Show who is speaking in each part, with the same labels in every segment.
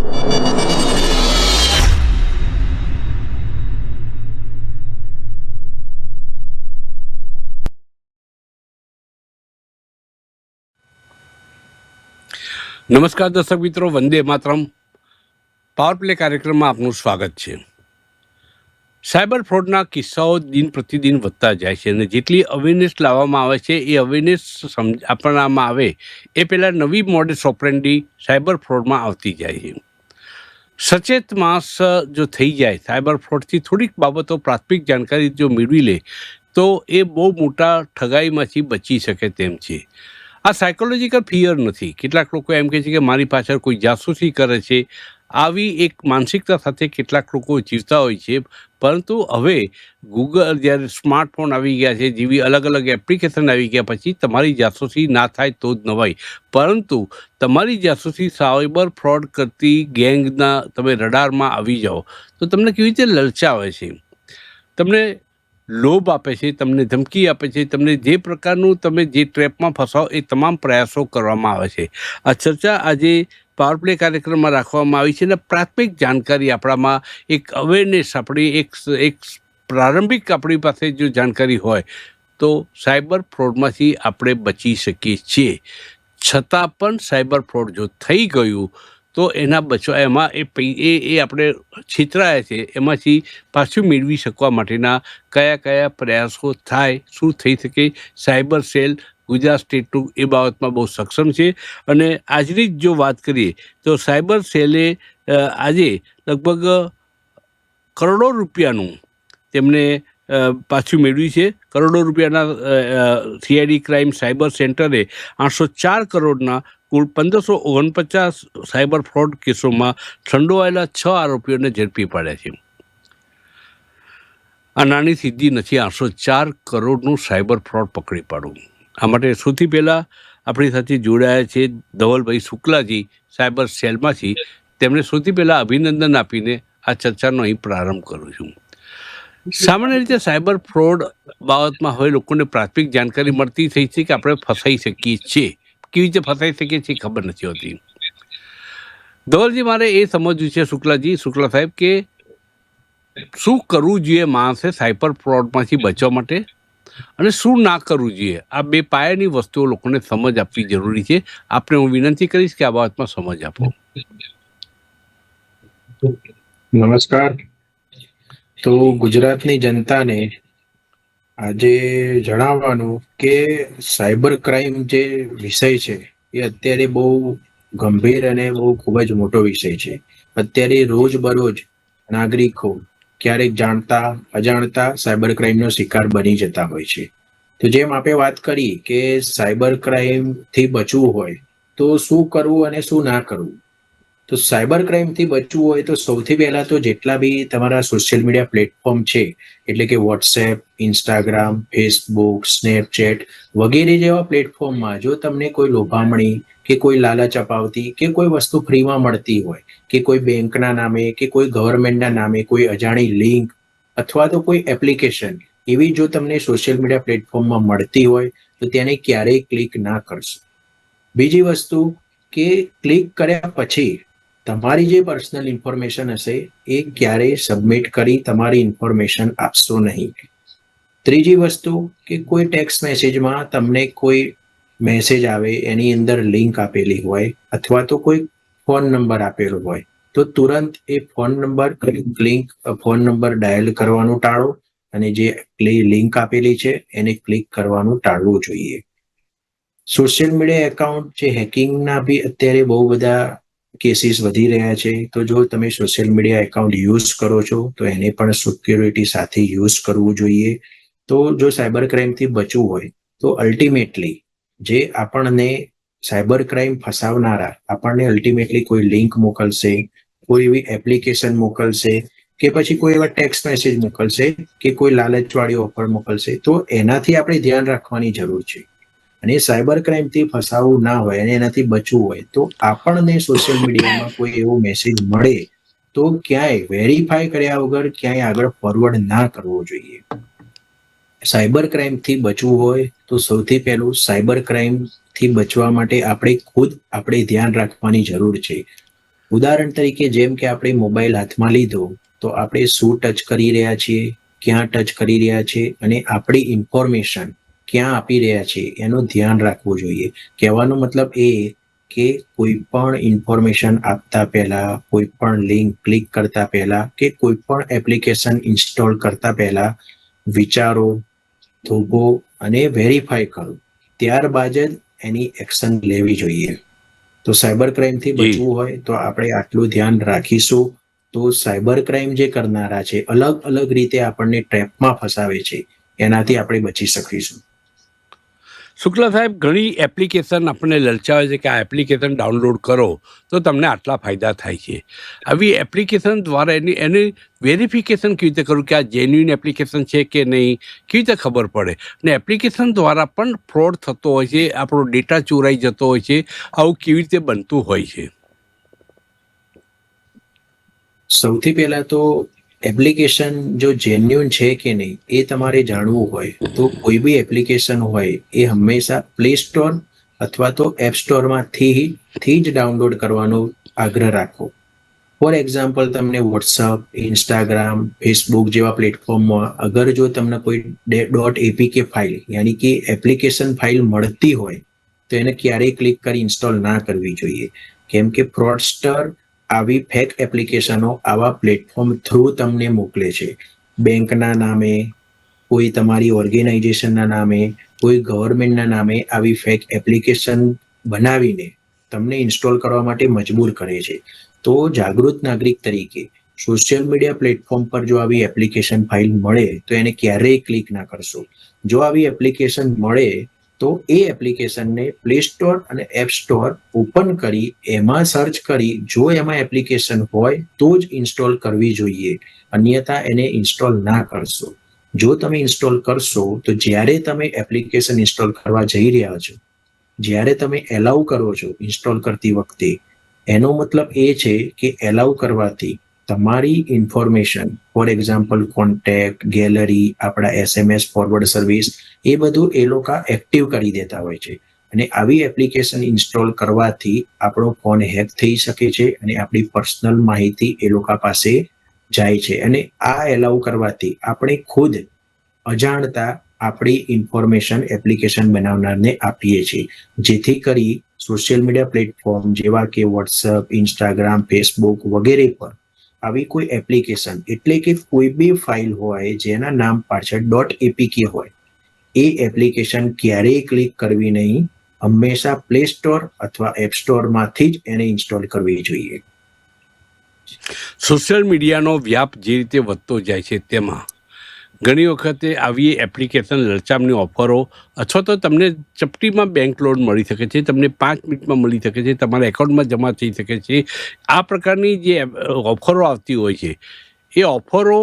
Speaker 1: નમસ્કાર દર્શક મિત્રો, વંદે માતરમ. પાવર પ્લે કાર્યક્રમમાં આપનું સ્વાગત છે. સાયબર ફ્રોડના કિસ્સાઓ દિન પ્રતિદિન વધતા જાય છે અને જેટલી અવેરનેસ લાવવામાં આવે છે એ અવેરનેસ આપવામાં આવે એ પહેલાં નવી મોડેસ ઓપરેન્ડી સાયબર ફ્રોડમાં આવતી જાય છે. સચેત માણસ જો થઈ જાય સાયબર ફ્રોડથી થોડીક બાબતો પ્રાથમિક જાણકારી જો મેળવી લે તો એ બહુ મોટા ઠગાઈમાંથી બચી શકે તેમ છે. આ સાયકોલોજીકલ ફિયર નથી. કેટલાક લોકો એમ કહે છે કે મારી પાછળ કોઈ જાસૂસી કરે છે. આવી એક માનસિકતા સાથે કેટલાક લોકો જીવતા હોય છે. પરંતુ હવે ગૂગલ જ્યારે સ્માર્ટફોન આવી ગયા છે, જેવી અલગ અલગ એપ્લિકેશન આવી ગયા પછી તમારી જાસૂસી ના થાય તો જ નવાય. પરંતુ તમારી જાસૂસી સાયબર ફ્રોડ કરતી ગેંગના તમે રડારમાં આવી જાઓ તો તમને કેવી રીતે લલચાવે છે, તમને લોભ આપે છે, તમને ધમકી આપે છે, તમને જે પ્રકારનું તમે જે ટ્રેપમાં ફસાવો એ તમામ પ્રયાસો કરવામાં આવે છે. આ ચર્ચા આજે પાવર પ્લે કાર્યક્રમમાં રાખવામાં આવી છે અને પ્રાથમિક જાણકારી આપણામાં એક અવેરનેસ આપણી એક પ્રારંભિક આપણી પાસે જો જાણકારી હોય તો સાયબર ફ્રોડમાંથી આપણે બચી શકીએ છીએ. છતાં પણ સાયબર ફ્રોડ જો થઈ ગયું તો એના બચવા એમાં એ આપણે છેતરાયા છે એમાંથી પાછું મેળવી શકવા માટેના કયા કયા પ્રયાસો થાય, શું થઈ શકે. સાયબર સેલ ગુજરાત સ્ટેટનું એ બાબતમાં બહુ સક્ષમ છે અને આજની જ જો વાત કરીએ તો સાયબર સેલે આજે લગભગ કરોડો રૂપિયાનું તેમને પાછું મેળવ્યું છે. કરોડો રૂપિયાના સીઆઈડી ક્રાઇમ સાયબર સેન્ટરે 804 કરોડના કુલ 1549 સાયબર ફ્રોડ કેસોમાં સંડોવાયેલા 6 આરોપીઓને ઝડપી પાડ્યા છે. આ નાની સિદ્ધિ નથી. 804 કરોડનું સાયબર ફ્રોડ પકડી પાડવું. આ માટે સૌથી પહેલાં આપણી સાથે જોડાયા છે ધવલભાઈ શુક્લાજી સાયબર સેલમાંથી. તેમણે સૌથી પહેલાં અભિનંદન આપીને આ ચર્ચાનો અહીં પ્રારંભ કરું છું. સામાન્ય રીતે સાયબર ફ્રોડ બાબતમાં હવે લોકોને પ્રાથમિક જાણકારી મળતી થઈ છે કે આપણે ફસાઈ શકીએ છીએ. કેવી રીતે ફસાઈ શકીએ છીએ ખબર નથી હોતી. ધવલજી, મારે એ સમજવું છે શુક્લા સાહેબ કે શું કરવું જોઈએ માણસે સાયબર ફ્રોડમાંથી બચવા માટે અને શું ના કરવું જોઈએ. આ બે પાયાની વસ્તુઓ લોકોને સમજ આપવી જરૂરી છે. આપને હું વિનંતી કરીશ કે આ બાબતમાં સમજ આપો.
Speaker 2: નમસ્કાર. તો ગુજરાતની જનતાને આજે જણાવવાનું કે સાયબર ક્રાઇમ જે વિષય છે એ અત્યારે બહુ ગંભીર અને બહુ ખૂબ જ મોટો વિષય છે. અત્યારે રોજબરોજ નાગરિકો ક્યારેક જાણતા અજાણતા સાયબર ક્રાઇમનો શિકાર બની જતા હોય છે. તો જેમ આપણે વાત કરી કે સાયબર ક્રાઇમથી બચવું હોય તો શું કરવું અને શું ના કરવું. તો સાયબર ક્રાઇમથી બચવું હોય તો સૌથી પહેલા તો જેટલા બી તમારા સોશિયલ મીડિયા પ્લેટફોર્મ છે, એટલે કે વોટ્સએપ, ઇન્સ્ટાગ્રામ, ફેસબુક, સ્નેપચેટ વગેરે જેવા પ્લેટફોર્મમાં જો તમને કોઈ લોભામણી કે કોઈ લાલચ અપાવતી કે કોઈ વસ્તુ ફ્રીમાં મળતી હોય કે કોઈ બેંકના નામે કે કોઈ ગવર્મેન્ટના નામે કોઈ અજાણી લિંક અથવા તો કોઈ એપ્લિકેશન એવી જો તમને સોશિયલ મીડિયા પ્લેટફોર્મમાં મળતી હોય તો તેને ક્યારેય ક્લિક ના કરશો. બીજી વસ્તુ કે ક્લિક કર્યા પછી તમારી જે પર્સનલ ઇન્ફોર્મેશન હશે એ ક્યારેય સબમિટ કરી તમારી ઇન્ફોર્મેશન આપશો નહીં. ત્રીજી વસ્તુ કે કોઈ ટેક્સ્ટ મેસેજમાં તમને કોઈ મેસેજ આવે એની અંદર લિંક આપેલી હોય અથવા તો કોઈ ફોન નંબર આપેલો હોય તો તુરંત એ ફોન નંબર ડાયલ કરવાનું ટાળો અને જે લિંક આપેલી છે એને ક્લિક કરવાનું ટાળવું જોઈએ. સોશિયલ મીડિયા એકાઉન્ટ જે હેકિંગના બી અત્યારે બહુ બધા કેસીસ વધી રહ્યા છે. તો જો તમે સોશિયલ મીડિયા એકાઉન્ટ યુઝ કરો છો તો એને પણ સિક્યોરિટી સાથે યુઝ કરવું જોઈએ. તો જો સાયબર ક્રાઇમથી બચવું હોય તો અલ્ટિમેટલી જે આપણને સાયબર ક્રાઇમ ફસાવનારા આપણને અલ્ટિમેટલી કોઈ લિંક મોકલશે, કોઈ એવી એપ્લિકેશન મોકલશે કે પછી કોઈ એવા ટેક્સ્ટ મેસેજ મોકલશે કે કોઈ લાલચવાળી ઓફર મોકલશે તો એનાથી આપણે ધ્યાન રાખવાની જરૂર છે. અને સાયબર ક્રાઇમથી ફસાવવું ના હોય અને એનાથી બચવું હોય તો આપણને સોશિયલ મીડિયામાં કોઈ એવો મેસેજ મળે તો ક્યાંય વેરીફાઈ કર્યા વગર ક્યાંય આગળ ફોરવર્ડ ના કરવો જોઈએ. સાયબર ક્રાઇમથી બચવું હોય તો સૌથી પહેલું સાયબર ક્રાઇમથી બચવા માટે આપણે ખુદ ધ્યાન રાખવાની જરૂર છે. ઉદાહરણ તરીકે જેમ કે આપણે મોબાઈલ હાથમાં લીધો તો આપણે શું ટચ કરી રહ્યા છીએ, ક્યાં ટચ કરી રહ્યા છીએ અને આપણી ઇન્ફોર્મેશન ક્યાં આપી રહ્યા છીએ એનું ધ્યાન રાખવું જોઈએ. કહેવાનો મતલબ એ કે કોઈ પણ ઇન્ફોર્મેશન આપતા પહેલા, કોઈ પણ લિંક ક્લિક કરતા પહેલા કે કોઈ પણ એપ્લિકેશન ઇન્સ્ટોલ કરતા પહેલા વિચારો, થોભો અને વેરીફાઈ કરો, ત્યારબાદ જ એની એક્શન લેવી જોઈએ. તો સાયબર ક્રાઇમથી
Speaker 1: જી.
Speaker 2: બચવું હોય તો આપણે આટલું ધ્યાન રાખીશું તો સાયબર ક્રાઇમ જે કરનારા છે અલગ અલગ રીતે આપણને ટ્રેપમાં ફસાવે છે એનાથી આપણે બચી શકીશું.
Speaker 1: શુક્લા સાહેબ, ઘણી એપ્લિકેશન આપણને લલચાવે છે કે આ એપ્લિકેશન ડાઉનલોડ કરો તો તમને આટલા ફાયદા થાય છે. આવી એપ્લિકેશન દ્વારા એની વેરિફિકેશન કેવી રીતે કરું કે આ જેન્યુઇન એપ્લિકેશન છે કે નહીં, કેવી રીતે ખબર પડે? અને એપ્લિકેશન દ્વારા પણ ફ્રોડ થતો હોય છે, આપણો ડેટા ચોરાઈ જતો હોય છે, આવું કેવી રીતે બનતું હોય છે?
Speaker 2: સૌથી પહેલા તો એપ્લિકેશન જો જેન્યુન છે કે નહીં એ તમારે જાણવું હોય તો કોઈ બી એપ્લિકેશન હોય એ હંમેશા પ્લે સ્ટોર અથવા તો એપ સ્ટોરમાંથી જ ડાઉનલોડ કરવાનો આગ્રહ રાખો. ફોર એક્ઝામ્પલ, તમને વોટ્સઅપ, ઇન્સ્ટાગ્રામ, ફેસબુક જેવા પ્લેટફોર્મમાં અગર જો તમને કોઈ .apk ફાઇલ યાની કે એપ્લિકેશન ફાઇલ મળતી હોય તો એને ક્યારેય ક્લિક કરી ઇન્સ્ટોલ ના કરવી જોઈએ, કેમ કે ફ્રોડસ્ટર આવી ફેક એપ્લિકેશનો આવા પ્લેટફોર્મ થ્રુ તમને મોકલે છે. બેંકના નામે, કોઈ તમારી ઓર્ગેનાઇઝેશનના નામે, કોઈ ગવર્મેન્ટના નામે આવી ફેક એપ્લિકેશન બનાવીને તમને ઇન્સ્ટોલ કરવા માટે મજબૂર કરે છે. તો જાગૃત નાગરિક તરીકે સોશિયલ મીડિયા પ્લેટફોર્મ પર જો આવી એપ્લિકેશન ફાઇલ મળે તો એને ક્યારેય ક્લિક ના કરશો. જો આવી એપ્લિકેશન મળે તો એ એપ્લિકેશનને પ્લે સ્ટોર અને એપ સ્ટોર ઓપન કરી એમાં સર્ચ કરી જો એમાં એપ્લિકેશન હોય તો જ ઇન્સ્ટોલ કરવી જોઈએ, અન્યથા એને ઇન્સ્ટોલ ના કરશો. જો તમે ઇન્સ્ટોલ કરશો તો જ્યારે તમે એપ્લિકેશન ઇન્સ્ટોલ કરવા જઈ રહ્યા છો, જ્યારે તમે એલાઉ કરો છો ઇન્સ્ટોલ કરતી વખતે, એનો મતલબ એ છે કે એલાઉ કરવાથી તમારી information, for example contact, gallery, આપણા SMS ફોરવર્ડ સર્વિસ, એ બધું એ લોકો એક્ટિવ કરી દેતા હોય છે. અને આવી એપ્લિકેશન ઇન્સ્ટોલ કરવાથી આપણો ફોન હેક થઈ શકે છે અને આપણી પર્સનલ માહિતી એ લોકો પાસે જાય છે. અને આ એલાઉ કરવાથી આપણે ખુદ અજાણતા આપણી ઇન્ફોર્મેશન એપ્લિકેશન બનાવનારને આપીએ છીએ, જેથી કરી સોશિયલ મીડિયા પ્લેટફોર્મ જેવા કે વોટ્સઅપ, ઇન્સ્ટાગ્રામ, ફેસબુક વગેરે પર આવી કોઈ એપ્લિકેશન એટલે કે કોઈ બી ફાઇલ હોય જેના નામ પાછળ .apk હોય એ એપ્લિકેશન ક્યારેય ક્લિક કરવી નહીં. હંમેશા પ્લે સ્ટોર અથવા એપ સ્ટોરમાંથી જ એને ઇન્સ્ટોલ કરવી જોઈએ.
Speaker 1: સોશિયલ મીડિયાનો વ્યાપ જે રીતે વધતો જાય છે તેમાં ઘણી વખતે આવી એપ્લિકેશન લલચામણી ઓફરો અથવા તો તમને ચપટીમાં બેંક લોન મળી શકે છે, તમને 5 મિનિટમાં મળી શકે છે, તમારા એકાઉન્ટમાં જમા થઈ શકે છે. આ પ્રકારની જે ઓફરો આવતી હોય છે એ ઓફરો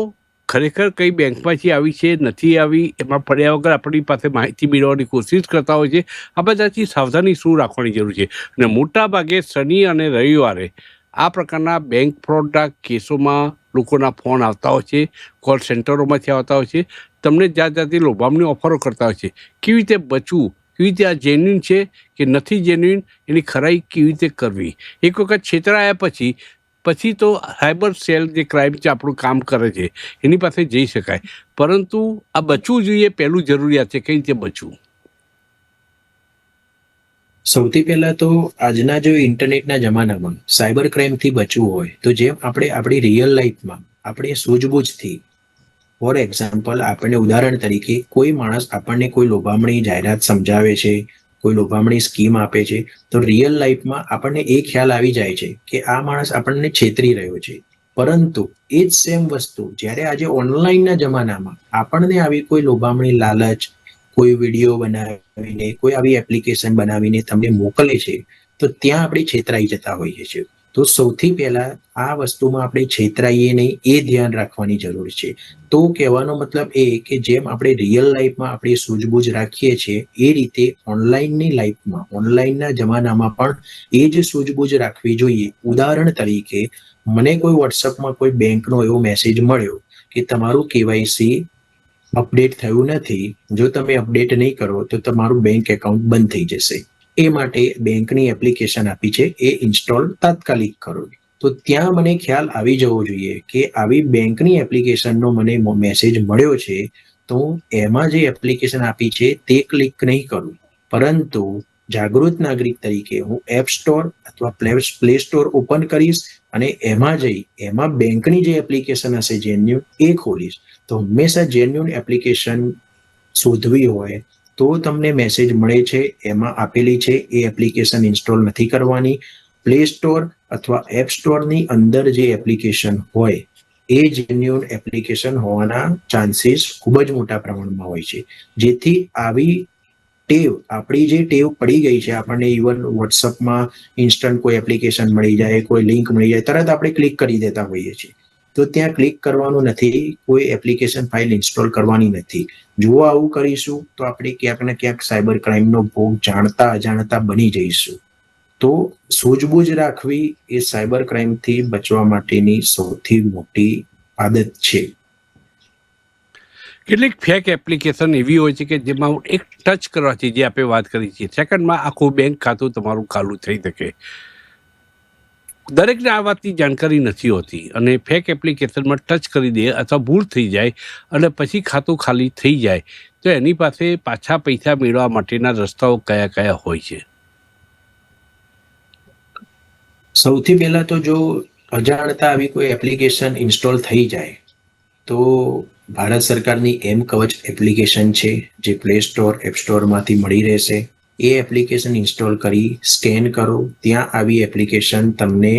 Speaker 1: ખરેખર કઈ બેંકમાંથી આવી છે, નથી આવી, એમાં પડ્યા વગર આપણી પાસે માહિતી મેળવવાની કોશિશ કરતા હોય છે. આ બધાથી સાવધાની શું રાખવાની જરૂર છે? અને મોટાભાગે શનિ અને રવિવારે આ પ્રકારના બેંક ફ્રોડના કેસોમાં લોકોના ફોન આવતા હોય છે, કોલ સેન્ટરોમાંથી આવતા હોય છે, તમને જાતની લોભામણી ઓફરો કરતા હોય છે. કેવી રીતે બચવું, કેવી રીતે આ જેન્યુઇન છે કે નથી જેન્યુઇન, એની ખરાઈ કેવી રીતે કરવી? એક વખત છેતરાયા પછી તો સાયબર સેલ જે ક્રાઇમ છે આપણું કામ કરે છે એની પાસે જઈ શકાય, પરંતુ આ બચવું જોઈએ, પહેલું જરૂરિયાત છે. કઈ રીતે બચવું?
Speaker 2: સૌથી પહેલા તો આજના જો ઇન્ટરનેટના જમાનામાં સાયબર ક્રાઇમથી બચવું હોય તો જેમ આપણે આપણી રિયલ લાઈફમાં આપણે સૂઝબૂઝથી, ફોર એક્ઝામ્પલ, આપણને ઉદાહરણ તરીકે કોઈ માણસ આપણને કોઈ લોભામણી જાહેરાત સમજાવે છે, કોઈ લોભામણી સ્કીમ આપે છે, તો રિયલ લાઈફમાં આપણને એ ખ્યાલ આવી જાય છે કે આ માણસ આપણને છેતરી રહ્યો છે. પરંતુ એ જ સેમ વસ્તુ જ્યારે આજે ઓનલાઈનના જમાનામાં આપણને આવી કોઈ લોભામણી લાલચ, કોઈ વિડીયો બનાવીને, કોઈ આવી એપ્લિકેશન બનાવીને તમને મોકલે છે તો ત્યાં આપણે છેતરાઈ જતા હોઈએ છીએ. તો સૌથી પહેલા આ વસ્તુમાં આપણે છેતરાઈએ નહીં એ ધ્યાન રાખવાની જરૂર છે. તો કહેવાનો મતલબ એ કે જેમ આપણે રિયલ લાઈફમાં આપણી સૂઝબૂઝ રાખીએ છીએ એ રીતે ઓનલાઈનની લાઈફમાં, ઓનલાઈનના જમાનામાં પણ એ જ સૂઝબૂઝ રાખવી જોઈએ. ઉદાહરણ તરીકે, મને કોઈ વોટ્સઅપમાં કોઈ બેંકનો એવો મેસેજ મળ્યો કે તમારું KYC અપડેટ થયું નથી, જો તમે અપડેટ નહીં કરો તો તમારું બેંક એકાઉન્ટ બંધ થઈ જશે. એ માટે બેંકની એપ્લિકેશન આપી છે એ ઇન્સ્ટોલ તાત્કાલિક કરો. તો ત્યાં મને ખ્યાલ આવી જવો જોઈએ કે આવી બેંકની એપ્લિકેશનનો મને મેસેજ મળ્યો છે, તો હું એમાં જે એપ્લિકેશન આપી છે તે ક્લિક નહીં કરું, પરંતુ જાગૃત નાગરિક તરીકે હું એપ સ્ટોર અથવા પ્લે સ્ટોર ઓપન કરીશ અને એમાં બેંકની જે એપ્લિકેશન હશે જેન્યુન એ ખોલીશ. તો હંમેશા જેન્યુન એપ્લિકેશન શોધવી હોય તો તમને મેસેજ મળે છે, એમાં આપેલી છે એ એપ્લિકેશન ઇન્સ્ટોલ નથી કરવાની. પ્લે સ્ટોર અથવા એપ સ્ટોરની અંદર જે એપ્લિકેશન હોય એ જેન્યુન એપ્લિકેશન હોવાના ચાન્સીસ ખૂબ જ મોટા પ્રમાણમાં હોય છે. જેથી આવી આપણી જે ટેવ પડી ગઈ છે, આપણને ઇવન વોટ્સઅપમાં ઇન્સ્ટન્ટ કોઈ એપ્લિકેશન મળી જાય, કોઈ લિંક મળી જાય, તરત આપણે ક્લિક કરી દેતા હોઈએ છીએ. તો ત્યાં ક્લિક કરવાનું નથી, કોઈ એપ્લિકેશન ફાઇલ ઇન્સ્ટોલ કરવાની નથી. જો આવું કરીશું તો આપણે ક્યાંક ને ક્યાંક સાયબર ક્રાઇમનો ભોગ જાણતા અજાણતા બની જઈશું. તો સૂઝબૂઝ રાખવી એ સાયબર ક્રાઇમથી બચવા માટેની સૌથી મોટી આદત છે.
Speaker 1: કેટલીક ફેક એપ્લિકેશન એવી હોય છે કે જેમાં એક ટચ કરવાથી, જે આપણે વાત કરી છે, સેકન્ડમાં આખું બેંક ખાતું તમારું ખાલું થઈ શકે. દરેકને આ વાતની જાણકારી નથી હોતી અને ફેક એપ્લિકેશનમાં ટચ કરી દે અથવા ભૂલ થઈ જાય અને પછી ખાતું ખાલી થઈ જાય, તો એની પાસે પાછા પૈસા મેળવવા માટેના રસ્તાઓ કયા કયા હોય છે?
Speaker 2: સૌથી પહેલા તો જો અજાણતા આવી કોઈ એપ્લિકેશન ઇન્સ્ટોલ થઈ જાય તો ભારત સરકારની એમ કવચ એપ્લિકેશન છે, જે પ્લે સ્ટોર એપ સ્ટોરમાંથી મળી રહેશે. એ એપ્લિકેશન ઇન્સ્ટોલ કરી સ્કેન કરો, ત્યાં આવી એપ્લિકેશન તમને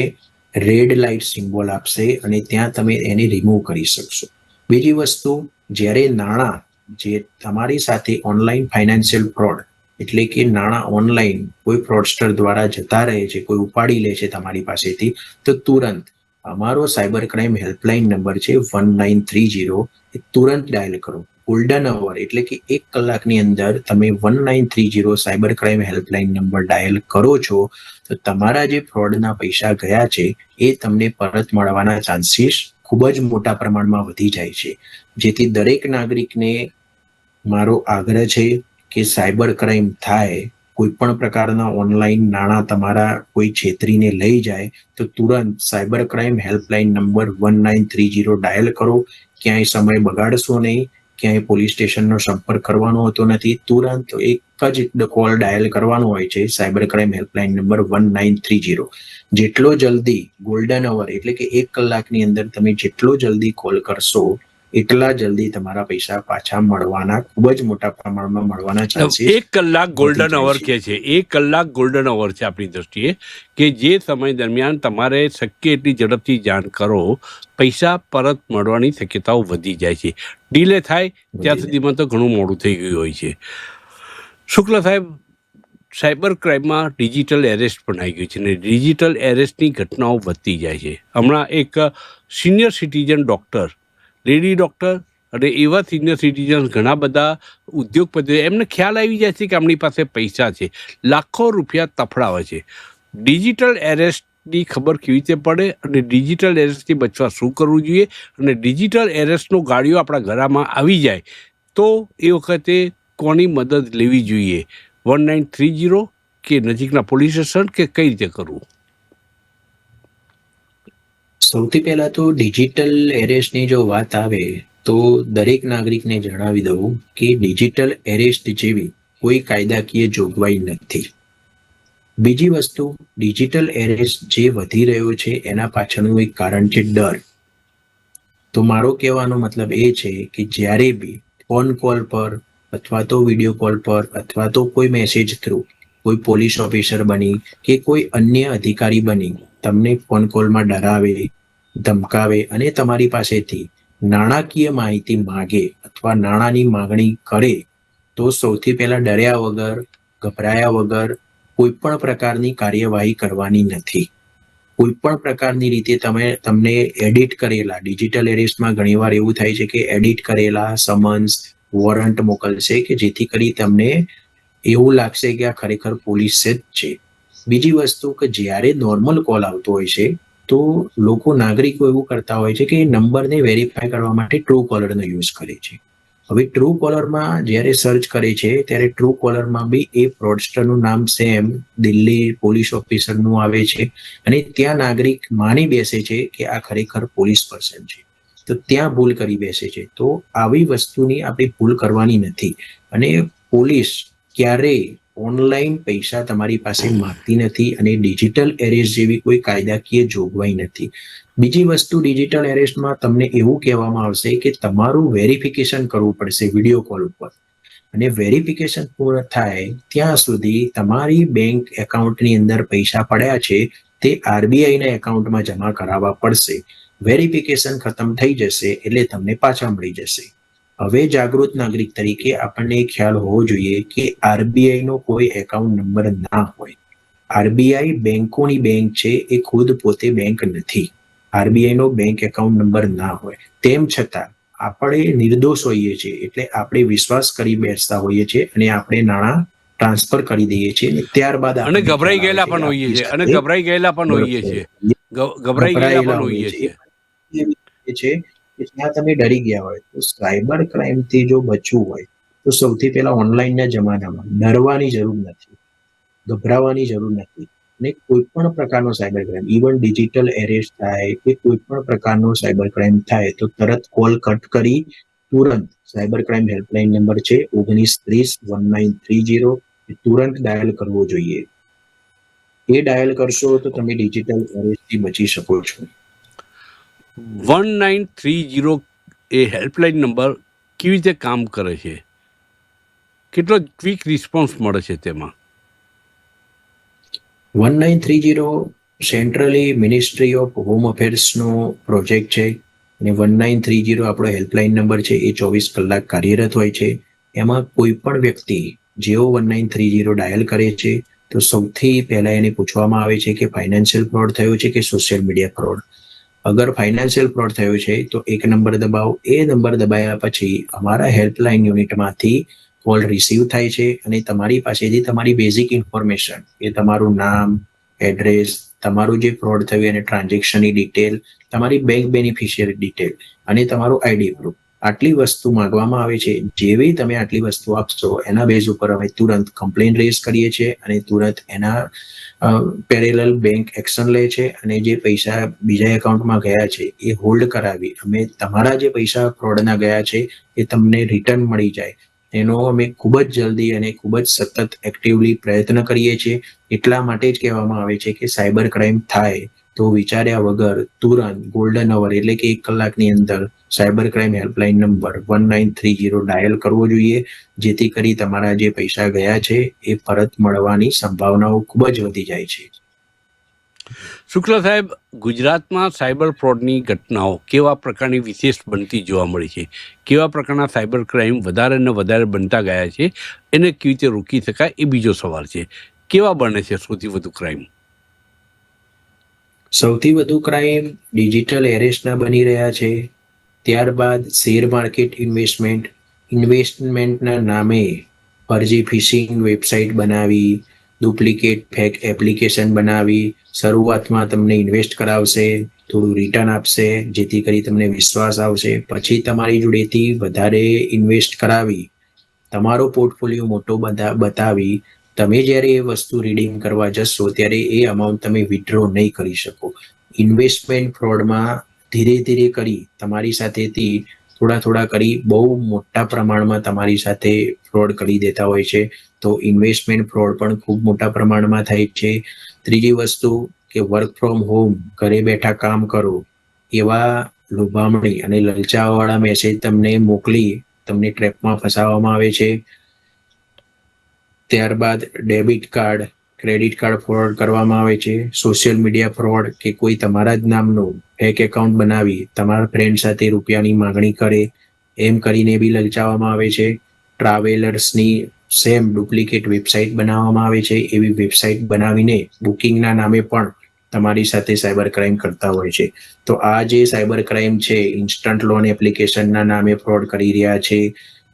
Speaker 2: રેડ લાઇટ સિમ્બોલ આપશે અને ત્યાં તમે એને રિમૂવ કરી શકશો. બીજી વસ્તુ, જ્યારે નાણાં જે તમારી સાથે ઓનલાઈન ફાઇનાન્શિયલ ફ્રોડ, એટલે કે નાણાં ઓનલાઈન કોઈ ફ્રોડસ્ટર દ્વારા જતા રહે છે, કોઈ ઉપાડી લે છે તમારી પાસેથી, તો તુરંત અમારો સાયબર ક્રાઇમ હેલ્પલાઇન નંબર છે 1930, એ તુરંત ડાયલ કરો. ગોલ્ડન અવર એટલે કે 1 કલાકની અંદર તમે 1930 cyber crime helpline number dial કરો છો તો તમારા જે ફ્રોડના પૈસા ગયા છે એ તમને પરત મળવાના ચાન્સીસ ખૂબ જ મોટા પ્રમાણમાં વધી જાય છે. જેથી દરેક નાગરિકને મારો આગ્રહ છે કે સાયબર ક્રાઇમ થાય, કોઈ પણ પ્રકારના ઓનલાઈન નાણાં તમારા કોઈ છેતરીને લઈ જાય તો તુરંત cyber crime helpline number 1930 dial કરો. ક્યાંય સમય બગાડશો નહીં, ક્યાંય પોલીસ સ્ટેશનનો સંપર્ક કરવાનો હોતો નથી. તુરંત એક જ કોલ ડાયલ કરવાનો હોય છે, સાયબર ક્રાઇમ હેલ્પલાઇન નંબર 1930. જેટલો જલ્દી, ગોલ્ડન અવર એટલે કે 1 કલાકની અંદર તમે જેટલો જલ્દી કોલ કરશો એટલા જલ્દી તમારા પૈસા પાછા મળવાના, ખૂબ જ મોટા પ્રમાણમાં મળવાના ચાન્સીસ.
Speaker 1: 1 કલાક ગોલ્ડન અવર કે છે, 1 કલાક ગોલ્ડન અવર છે આપણી દ્રષ્ટિએ, કે જે સમય દરમિયાન તમારે શક્ય એટલી ઝડપથી જાણ કરો, પૈસા પરત મળવાની શક્યતાઓ વધી જાય છે. ડીલે થાય ત્યાં સુધીમાં તો ઘણું મોડું થઈ ગયું હોય છે. શુક્લ સાહેબ, સાયબર ક્રાઇમમાં ડિજિટલ એરેસ્ટ પણ આવી ગયું છે અને ડિજિટલ એરેસ્ટની ઘટનાઓ વધતી જાય છે. હમણાં એક senior citizen doctor, lady doctor અને એવા સિનિયર સિટીઝન ઘણા બધા ઉદ્યોગપતિઓ, એમને ખ્યાલ આવી જાય છે કે આપણી પાસે પૈસા છે, લાખો રૂપિયા તફડાવે છે. ડિજિટલ એરેસ્ટની ખબર કેવી રીતે પડે અને ડિજિટલ એરેસ્ટથી બચવા શું કરવું જોઈએ, અને ડિજિટલ એરેસ્ટનો ગાડીઓ આપણા ઘરમાં આવી જાય તો એ વખતે કોની મદદ લેવી જોઈએ? 1930 કે નજીકના પોલીસ સ્ટેશન, કે કઈ રીતે કરવું?
Speaker 2: સૌથી પહેલા તો ડિજિટલ એરેસ્ટની જો વાત આવે તો દરેક નાગરિકને જણાવી દઉં કે ડિજિટલ એરેસ્ટ જેવી કોઈ કાયદાકીય જોગવાઈ નથી. બીજી વસ્તુ, ડિજિટલ એરેસ્ટ જે વધી રહ્યો છે એના પાછળનું એક કારણ છે ડર. તો મારો કહેવાનો મતલબ એ છે કે જ્યારે બી ફોન કોલ પર અથવા તો વિડીયો કોલ પર અથવા તો કોઈ મેસેજ થ્રુ કોઈ પોલીસ ઓફિસર બની કે કોઈ અન્ય અધિકારી બની તમને ફોન કોલમાં ડરાવે, ધમકાવે અને તમારી પાસેથી નાણાકીય માહિતી માગે અથવા નાણાંની માગણી કરે તો સૌથી પહેલા ડર્યા વગર, ગભરાયા વગર કોઈ પણ પ્રકારની કાર્યવાહી કરવાની નથી. કોઈ પણ પ્રકારની રીતે તમને એડિટ કરેલા, ડિજિટલ એરેસ્ટમાં ઘણીવાર એવું થાય છે કે એડિટ કરેલા સમન્સ, વોરંટ મોકલશે કે જેથી કરી તમને એવું લાગશે કે આ ખરેખર પોલીસ જ છે. બીજી વસ્તુ કે જ્યારે નોર્મલ કોલ આવતો હોય છે તો નાગરિકો એવું કરતા હોય છે કે એ નંબરને વેરીફાઈ કરવા માટે ટ્રુ કોલરનો યુઝ કરે છે. હવે ટ્રુ કોલરમાં જ્યારે સર્ચ કરે છે ત્યારે ટ્રુ કોલરમાં બી એ ફ્રોડસ્ટરનું નામ સેમ દિલ્હી પોલીસ ઓફિસરનું આવે છે અને ત્યાં નાગરિક માની બેસે છે કે આ ખરેખર પોલીસ પર્સન છે, તો ત્યાં ભૂલ કરી બેસે છે. તો આવી વસ્તુની આપણે ભૂલ કરવાની નથી. અને પોલીસ ક્યારેય ઓનલાઈન પૈસા તમારી પાસે માંગતી નથી અને ડિજિટલ એરેસ્ટ જેવી કોઈ કાયદાકીય જોગવાઈ નથી. બીજી વસ્તુ, ડિજિટલ એરેસ્ટમાં તમને એવું કહેવામાં આવશે કે તમારું વેરિફિકેશન કરવું પડશે વિડીયો કોલ ઉપર, અને વેરિફિકેશન પૂર્ણ થાય ત્યાં સુધી તમારી બેંક એકાઉન્ટની અંદર પૈસા પડ્યા છે તે આરબીઆઈના એકાઉન્ટમાં જમા કરાવવા પડશે. વેરિફિકેશન ખતમ થઈ જશે એટલે તમને પાછા મળી જશે. હવે જાગૃત નાગરિક તરીકે આપણને ખ્યાલ હોવો જોઈએ કે આરબીઆઈનો કોઈ એકાઉન્ટ નંબર ના હોય. આરબીઆઈ બેંકોની બેંક છે, એ ખુદ પોતે બેંક નથી. આરબીઆઈનો બેંક એકાઉન્ટ નંબર ના હોય, તેમ છતાં આપણે નિર્દોષ હોઈએ છીએ એટલે આપણે વિશ્વાસ કરી બેસતા હોઈએ છીએ અને આપણે નાણાં ટ્રાન્સફર કરી દઈએ છીએ અને ત્યારબાદ
Speaker 1: અને ગભરાઈ ગયેલા પણ હોઈએ છીએ અને ગભરાઈ ગયેલા પણ હોઈએ છીએ ગભરાઈ ગયેલા પણ હોઈએ છીએ
Speaker 2: છે કે જ્યાં તમે ડરી ગયા હોય. તો સાયબર ક્રાઇમથી જો બચવું હોય તો સૌથી પહેલા ઓનલાઈનના જમાનામાં ડરવાની જરૂર નથી, ગભરાવાની જરૂર નથી. અને કોઈ પણ પ્રકારનો cyber crime, even digital arrest થાય કે કોઈ પણ પ્રકારનો સાયબર ક્રાઇમ થાય તો તરત કોલ કટ કરી તુરંત સાયબર ક્રાઇમ હેલ્પલાઇન નંબર છે 1930 તુરંત ડાયલ કરવો જોઈએ. એ ડાયલ કરશો તો તમે ડિજિટલ એરેસ્ટથી બચી શકો છો.
Speaker 1: 1930 એ હેલ્પલાઇન નંબર કેવી રીતે કામ કરે છે? કેટલો ક્વિક રિસ્પોન્સ મળે છે તેમાં?
Speaker 2: 1930 સેન્ટ્રલી મિનિસ્ટ્રી ઓફ હોમ અફેર્સનો પ્રોજેક્ટ છે અને 1930 આપણો હેલ્પલાઇન નંબર છે, એ 24 કલાક કાર્યરત હોય છે. એમાં કોઈ પણ વ્યક્તિ જેવો 1930 ડાયલ કરે છે તો સૌથી પહેલા એને પૂછવામાં આવે છે કે ફાઇનાન્શિયલ ફ્રોડ થયો છે કે સોશિયલ મીડિયા ફ્રોડ. અગર ફાઇનાન્શિયલ ફ્રોડ થયો છે તો એક નંબર દબાવો. એ નંબર દબાયા પછી અમારા હેલ્પલાઇન યુનિટમાંથી કોલ રિસીવ થાય છે અને તમારી પાસેથી તમારી બેઝિક ઇન્ફોર્મેશન, એ તમારું નામ, એડ્રેસ, તમારું જે ફ્રોડ થયું એને ટ્રાન્ઝેક્શનની ડિટેલ, તમારી બેંક બેનિફિશિયરી ડિટેલ અને તમારું આઈડી પ્રૂફ, આટલી વસ્તુ માંગવામાં આવે છે. જેવી તમે આટલી વસ્તુ આપશો એના બેઝ ઉપર અમે તુરંત કમ્પ્લેન રેઝ કરીએ છીએ અને તુરંત એના પેરેલલ બેંક એક્શન લે છે અને જે પૈસા બીજા એકાઉન્ટમાં ગયા છે એ હોલ્ડ કરાવી અમે તમારા જે પૈસા ફ્રોડના ગયા છે એ તમને રિટર્ન મળી જાય એનો અમે ખૂબ જ જલ્દી અને ખૂબ જ સતત એક્ટિવલી પ્રયત્ન કરીએ છીએ. એટલા માટે જ કહેવામાં આવે છે કે સાયબર ક્રાઇમ થાય તો વિચાર્યા વગર તુરંત ગોલ્ડન અવર એટલે કે 1 કલાકની અંદર cyber crime helpline number 1930 dial કરવો જોઈએ, જેથી કરી તમારા જે પૈસા ગયા છે એ પરત મળવાની સંભાવનાઓ ખૂબ જ વધી જાય છે.
Speaker 1: શુક્લા સાહેબ, ગુજરાતમાં સાયબર ફ્રોડની ઘટનાઓ કેવા પ્રકારની વિશેષ બનતી જોવા મળી છે? કેવા પ્રકારના સાયબર ક્રાઇમ વધારે ને વધારે બનતા ગયા છે? એને કેવી રીતે રોકી શકાય એ બીજો સવાલ છે. કેવા બને છે સૌથી વધુ ક્રાઇમ?
Speaker 2: સૌથી વધુ ક્રાઇમ ડિજિટલ એરેસ્ટના બની રહ્યા છે. ત્યારબાદ શેર માર્કેટ ઇન્વેસ્ટમેન્ટના નામે ફરજી ફિશિંગ વેબસાઇટ બનાવી, ડુપ્લિકેટ ફેક એપ્લિકેશન બનાવી, શરૂઆતમાં તમને ઇન્વેસ્ટ કરાવશે, થોડું રિટર્ન આપશે જેથી કરી તમને વિશ્વાસ આવશે, પછી તમારી જોડેથી વધારે ઇન્વેસ્ટ કરાવી તમારો પોર્ટફોલિયો મોટો બતાવી તમે જ્યારે એ વસ્તુ રીડીમ કરવા જશો ત્યારે એ અમાઉન્ટ તમે વિથડ્રો નહીં કરી શકો. ઇન્વેસ્ટમેન્ટ ફ્રોડમાં ધીરે ધીરે કરી તમારી સાથેથી થોડા કરી બહુ મોટા પ્રમાણમાં તમારી સાથે ફ્રોડ કરી દેતા હોય છે. તો ઇન્વેસ્ટમેન્ટ ફ્રોડ પણ ખૂબ મોટા પ્રમાણમાં થાય છે. ત્રીજી વસ્તુ કે વર્ક ફ્રોમ હોમ, ઘરે બેઠા કામ કરો એવા લોભામણી અને લલચાવાળા મેસેજ તમને મોકલી તમને ટ્રેપમાં ફસાવવામાં આવે છે. ત્યારબાદ debit card, credit card fraud કરવામાં આવે છે. સોશિયલ મીડિયા ફ્રોડ કે કોઈ તમારા જ નામનું ફેક એકાઉન્ટ બનાવી તમારા ફ્રેન્ડ સાથે રૂપિયાની માંગણી કરે એમ કરીને બી લલચાવવામાં આવે છે. ટ્રાવેલર્સની સેમ ડુપ્લિકેટ વેબસાઇટ બનાવવામાં આવે છે. એવી વેબસાઇટ બનાવીને બુકિંગના નામે પણ તમારી સાથે સાયબર ક્રાઇમ કરતા હોય છે. તો આ જે સાયબર ક્રાઇમ છે, ઇન્સ્ટન્ટ લોન એપ્લિકેશનના નામે ફ્રોડ કરી રહ્યા છે,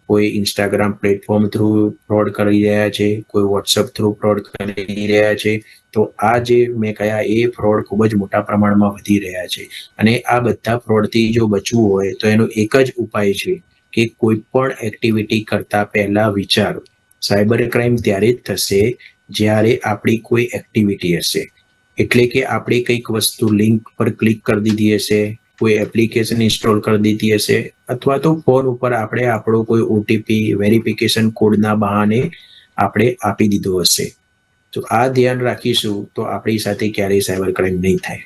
Speaker 2: કોઈ ઇન્સ્ટાગ્રામ પ્લેટફોર્મ થ્રુ ફ્રોડ કરી રહ્યા છે, કોઈ વોટ્સઅપ થ્રુ ફ્રોડ કરી રહ્યા છે. તો આ જે મેં કહ્યા એ ફ્રોડ ખૂબ જ મોટા પ્રમાણમાં વધી રહ્યા છે. અને આ બધા ફ્રોડથી જો બચવું હોય તો એનો એક જ ઉપાય છે કે કોઈ પણ એક્ટિવિટી કરતા પહેલા વિચારો. સાયબર ક્રાઇમ ત્યારે જ થશે જ્યારે આપણી કોઈ એક્ટિવિટી હશે, એટલે કે આપણે કંઈક વસ્તુ લિંક પર ક્લિક કરી દીધી હશે, કોઈ એપ્લિકેશન ઇન્સ્ટોલ કરી દીધી હશે, અથવા તો ફોન ઉપર આપણે આપણો કોઈ ઓટીપી વેરિફિકેશન કોડના બહાને આપણે આપી દીધો હશે. તો આ ધ્યાન રાખીશું તો આપણી સાથે ક્યારેય સાયબર ક્રાઇમ નહીં થાય.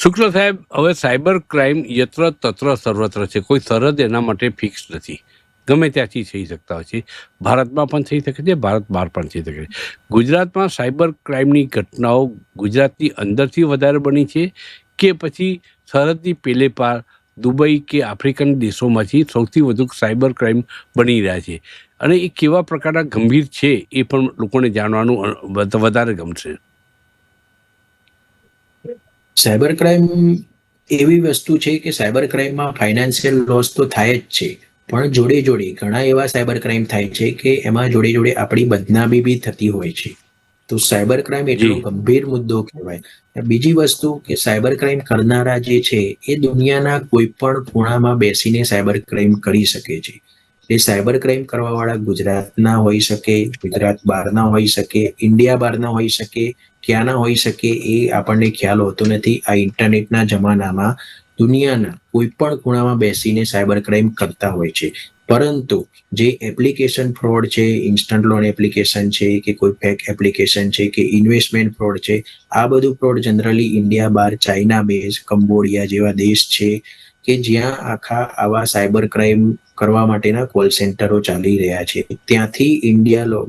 Speaker 1: શુક્લ સાહેબ, હવે સાયબર ક્રાઇમ યત્ર તત્ર સર્વત્ર છે. કોઈ સરહદ એના માટે ફિક્સ નથી, ગમે ત્યાંથી થઈ શકતા હોય છે. ભારતમાં પણ થઈ શકે છે, ભારત બહાર પણ થઈ શકે છે. ગુજરાતમાં સાયબર ક્રાઇમની ઘટનાઓ ગુજરાતની અંદરથી વધારે બની છે કે પછી સરહદની પેલે પાર દુબઈ કે આફ્રિકન દેશોમાંથી સૌથી વધુ સાયબર ક્રાઇમ બની રહ્યા છે, અને એ કેવા પ્રકારના ગંભીર છે એ પણ લોકોને જાણવાનું વધારે ગમશે.
Speaker 2: સાયબર ક્રાઇમ એવી વસ્તુ છે કે સાયબર ક્રાઇમમાં ફાઇનાન્શિયલ લોસ તો થાય જ છે, પણ જોડે જોડે ઘણા એવા સાયબર ક્રાઇમ થાય છે કે એમાં જોડે જોડે આપણી બદનામી બી થતી હોય છે. તો સાયબર ક્રાઇમ એટલો ગંભીર મુદ્દો કહેવાય. બીજી વસ્તુ કે સાયબર ક્રાઇમ કરનારા જે છે એ દુનિયાના કોઈ પણ ખૂણામાં બેસીને સાયબર ક્રાઇમ કરી શકે છે. એ સાયબર ક્રાઇમ કરવા વાળા ગુજરાતના હોઈ શકે, ગુજરાત બહારના હોઈ શકે, ઇન્ડિયા બહારના હોઈ શકે, ક્યાંના હોઈ શકે એ આપણને ખ્યાલ હોતો નથી. આ ઇન્ટરનેટના જમાનામાં દુનિયાના કોઈ પણ ખૂણામાં બેસીને સાયબર ક્રાઇમ કરતા હોય છે. પરંતુ જે એપ્લિકેશન ફ્રોડ છે, ઇન્સ્ટન્ટ લોન એપ્લિકેશન છે કે કોઈ ફેક એપ્લિકેશન છે કે ઇન્વેસ્ટમેન્ટ ફ્રોડ છે, આ બધું ફ્રોડ જનરલી ઇન્ડિયા બહાર, ચાઇના બેઝ, કંબોડિયા જેવા દેશ છે કે જ્યાં આખા આવા સાયબર ક્રાઇમ કરવા માટેના કોલ સેન્ટરો ચાલી રહ્યા છે. ત્યાંથી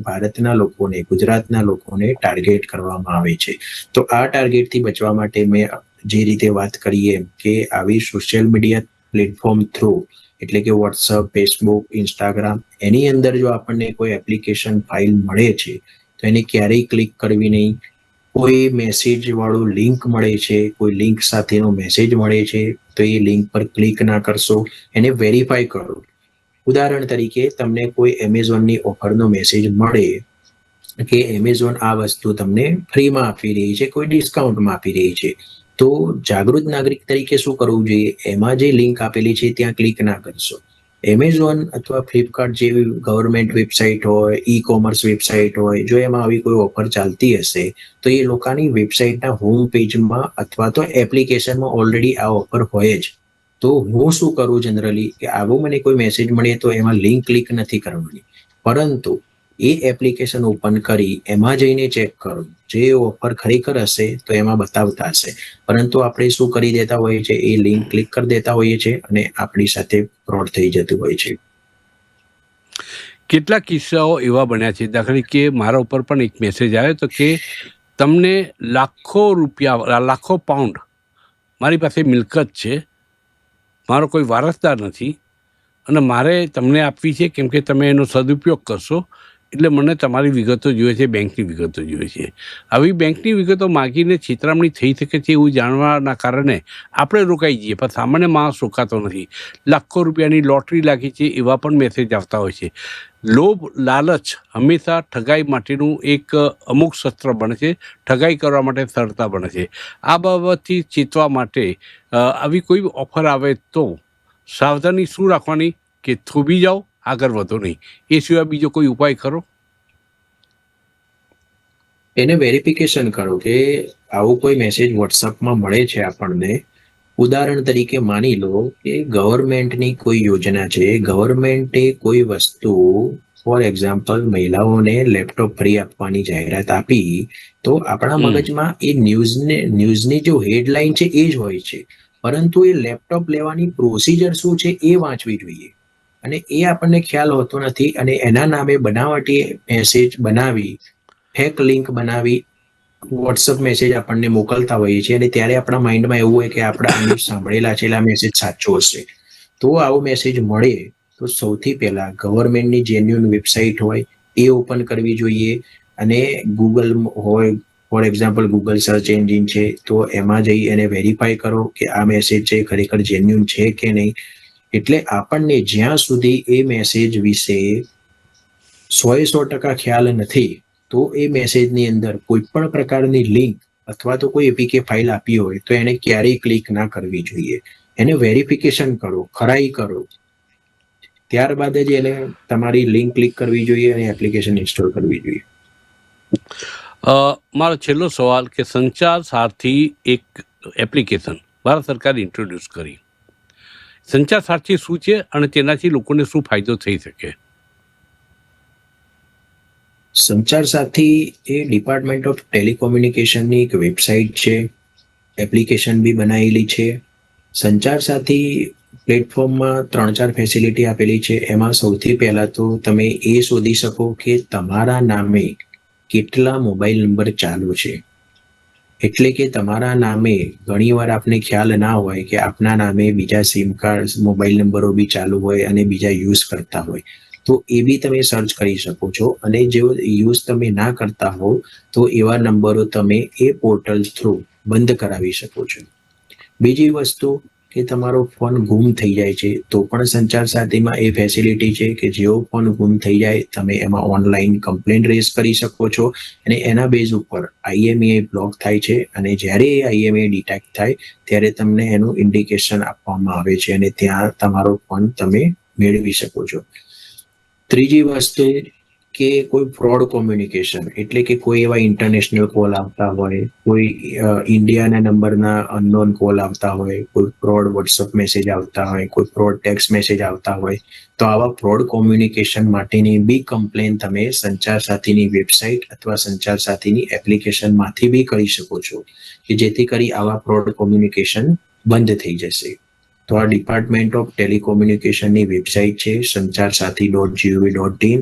Speaker 2: ભારતના લોકોને, ગુજરાતના લોકોને ટાર્ગેટ કરવામાં આવે છે. તો આ ટાર્ગેટથી બચવા માટે મેં જે રીતે વાત કરીએ કે આવી સોશિયલ મીડિયા પ્લેટફોર્મ થ્રુ, એટલે કે વોટ્સઅપ, ફેસબુક, ઇન્સ્ટાગ્રામ, એની અંદર જો આપણને કોઈ એપ્લિકેશન ફાઇલ મળે છે તો એને ક્યારેય ક્લિક કરવી નહીં. કોઈ મેસેજ વાળું લિંક મળે છે, કોઈ લિંક સાથેનો મેસેજ મળે છે તો એ લિંક પર ક્લિક ના કરશો, એને વેરીફાઈ કરો. ઉદાહરણ તરીકે તમને કોઈ એમેઝોનની ઓફરનો મેસેજ મળે કે એમેઝોન આ વસ્તુ તમને ફ્રીમાં આપી રહી છે, કોઈ ડિસ્કાઉન્ટમાં આપી રહી છે, તો જાગૃત નાગરિક તરીકે શું કરવું જોઈએ? એમાં જે લિંક આપેલી છે ત્યાં ક્લિક ના કરશો. એમેઝોન અથવા ફ્લિપકાર્ટ જેવી ગવર્મેન્ટ વેબસાઇટ હોય, ઈ કોમર્સ વેબસાઇટ હોય, જો એમાં આવી કોઈ ઓફર ચાલતી હશે તો એ લોકોની વેબસાઇટના હોમ પેજમાં અથવા તો એપ્લિકેશનમાં ઓલરેડી આ ઓફર હોય જ. તો હું શું કરું જનરલી કે આવો મને કોઈ મેસેજ મળે તો એમાં લિંક ક્લિક નથી કરવાની, પરંતુ એ એપ્લિકેશન ઓપન કરી એમાં જઈને ચેક કરો. જે ઓફર ખરેખર હશે તો એમાં બતાવતા હશે, પરંતુ આપણે શું કરી દેતા હોઈએ છીએ, એ લિંક ક્લિક કરી દેતા હોઈએ છીએ અને આપણી સાથે ફ્રોડ થઈ જતું હોય છે.
Speaker 1: કેટલાક કિસ્સાઓ એવા બન્યા છે, દાખલા કે મારા ઉપર પણ એક મેસેજ આવ્યો હતો કે તમને લાખો રૂપિયા, લાખો પાઉન્ડ, મારી પાસે મિલકત છે, મારો કોઈ વારસદાર નથી અને મારે તમને આપવી છે કેમ કે તમે એનો સદુપયોગ કરશો, એટલે મને તમારી વિગતો જોઈએ છે, બેંકની વિગતો જોઈએ છે. આવી બેંકની વિગતો માગીને છેતરામણી થઈ શકે છે એવું જાણવાના કારણે આપણે રોકાઈ જઈએ, પણ સામાન્ય માણસ રોકાતો નથી. લાખો રૂપિયાની લોટરી લાગી છે એવા પણ મેસેજ આવતા હોય છે. લોભ, લાલચ હંમેશા ઠગાઈ માટેનું એક અમુક શસ્ત્ર બને છે, ઠગાઈ કરવા માટે સરળતા બને છે. આ બાબતથી ચેતવા માટે આવી કોઈ ઓફર આવે તો સાવધાની શું રાખવાની કે થોભી જાઓ, આગળ વધો નહીં, એ સિવાય બીજો કોઈ ઉપાય ખરો?
Speaker 2: એને વેરિફિકેશન કરો કે આવો કોઈ મેસેજ વોટ્સઅપમાં મળે છે આપણને. ઉદાહરણ તરીકે માની લો કે ગવર્મેન્ટની કોઈ યોજના છે, ગવર્મેન્ટે કોઈ વસ્તુ, ફોર એક્ઝામ્પલ મહિલાઓને લેપટોપ ફ્રી આપવાની જાહેરાત આપી, તો આપણા મગજમાં એ ન્યૂઝની જો હેડલાઇન છે એ જ હોય છે, પરંતુ એ લેપટોપ લેવાની પ્રોસિજર શું છે એ વાંચવી જોઈએ, અને એ આપણને ખ્યાલ હોતો નથી. અને એના નામે બનાવટી મેસેજ બનાવી, ફેક લિંક બનાવી વોટ્સઅપ મેસેજ આપણને મોકલતા હોઈએ છીએ, અને ત્યારે આપણા માઇન્ડમાં એવું હોય કે આપણે આ ન્યૂઝ સાંભળેલા છે એટલે આ મેસેજ સાચો હશે. તો આવો મેસેજ મળે તો સૌથી પહેલા ગવર્મેન્ટની જેન્યુઅન વેબસાઇટ હોય એ ઓપન કરવી જોઈએ, અને ગૂગલ હોય, for example Google search engine છે, તો એમાં જઈ એને વેરીફાઈ કરો કે આ મેસેજ છે ખરેખર જેન્યુઅન છે કે નહીં. એટલે આપણને જ્યાં સુધી એ મેસેજ વિશે 100% ખ્યાલ નથી, તો એ મેસેજની અંદર કોઈ પણ પ્રકારની લિંક અથવા તો કોઈ એપીકે ફાઇલ આપી હોય તો એને ક્યારેય ક્લિક ના કરવી જોઈએ. એને વેરિફિકેશન કરો, ખરાઈ કરો. ત્યારબાદ જ એને તમારી લિંક ક્લિક કરવી જોઈએ અને એપ્લિકેશન ઇન્સ્ટોલ કરવી જોઈએ.
Speaker 1: મારો છેલ્લો સવાલ કે સંચાર સારથી એક એપ્લિકેશન ભારત સરકારે ઇન્ટ્રોડ્યુસ કરી. સંચાર સારથી શું છે અને તેનાથી લોકોને શું ફાયદો થઈ શકે?
Speaker 2: સંચાર સાથી એ ડિપાર્ટમેન્ટ ઓફ ટેલિકોમ્યુનિકેશનની એક વેબસાઇટ છે, એપ્લિકેશન બી બનાવેલી છે. સંચાર સાથી પ્લેટફોર્મમાં 3-4 ફેસિલિટી આપેલી છે. એમાં સૌથી પહેલા તો તમે એ શોધી શકો કે તમારા નામે કેટલા મોબાઈલ નંબર ચાલુ છે. એટલે કે તમારા નામે ઘણીવાર આપને ખ્યાલ ના હોય કે આપના નામે બીજા સિમ કાર્ડ મોબાઈલ નંબરો બી ચાલુ હોય અને બીજા યુઝ કરતા હોય, તો એ બી તમે સર્ચ કરી શકો છો. અને જો યુઝ તમે ના કરતા હો તો એવા નંબરો તમે એ પોર્ટલ થ્રુ બંધ કરાવી શકો છો. બીજી વસ્તુ કે તમારો ફોન ગુમ થઈ જાય છે તો પણ સંચાર સાથીમાં એ ફેસિલિટી છે કે જેવો ફોન ગુમ થઈ જાય તમે એમાં ઓનલાઈન કમ્પ્લેન રેઝ કરી શકો છો અને એના બેઝ ઉપર IMEI બ્લોક થાય છે. અને જ્યારે એ IMEI ડિટેક્ટ થાય ત્યારે તમને એનું ઇન્ડિકેશન આપવામાં આવે છે અને ત્યાં તમારો ફોન તમે મેળવી શકો છો. ત્રીજી વસ્તુ કે કોઈ ફ્રોડ કોમ્યુનિકેશન, એટલે કે કોઈ એવા ઇન્ટરનેશનલ કોલ આવતા હોય, કોઈ ઇન્ડિયાના નંબરના અનનોન કોલ આવતા હોય, કોઈ ફ્રોડ વોટ્સઅપ મેસેજ આવતા હોય, કોઈ ફ્રોડ ટેક્સ્ટ મેસેજ આવતા હોય, તો આવા ફ્રોડ કોમ્યુનિકેશન માટેની બી કમ્પ્લેન તમે સંચાર સાથીની વેબસાઇટ અથવા સંચાર સાથીની એપ્લિકેશનમાંથી બી કરી શકો છો કે જેથી કરી આવા ફ્રોડ કોમ્યુનિકેશન બંધ થઈ જશે. તો આ ડિપાર્ટમેન્ટ ઓફ ટેલિકોમ્યુનિકેશનની વેબસાઇટ છે sancharsaathi.gov.in.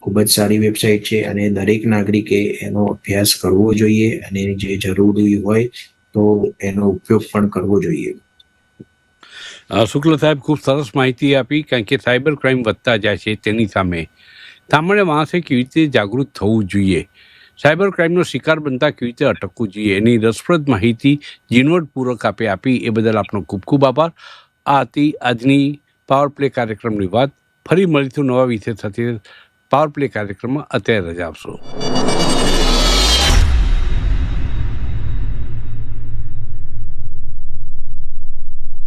Speaker 2: ખૂબ જ સારી વેબસાઇટ છે અને દરેક નાગરિકે એનો અભ્યાસ કરવો જોઈએ અને જે જરૂરી હોય તો એનો ઉપયોગ પણ કરવો જોઈએ.
Speaker 1: શુક્લ સાહેબ, ખૂબ સરસ માહિતી આપી. કારણ કે સાયબર ક્રાઇમ વધતા જાય છે તેની સામે સામાન્ય માણસે કેવી રીતે જાગૃત થવું જોઈએ, સાયબર ક્રાઇમનો શિકાર બનતા કેવી રીતે અટકવું જોઈએ, એની રસપ્રદ માહિતી ઝીણવટપૂર્વક આપી એ બદલ આપનો ખૂબ ખૂબ આભાર. આ હતી આજની પાવર પ્લે કાર્યક્રમની વાત. ફરી મળીશું નવા વિષય સાથે પાવર પ્લે કાર્યક્રમમાં. અત્યારે રજા આપશો.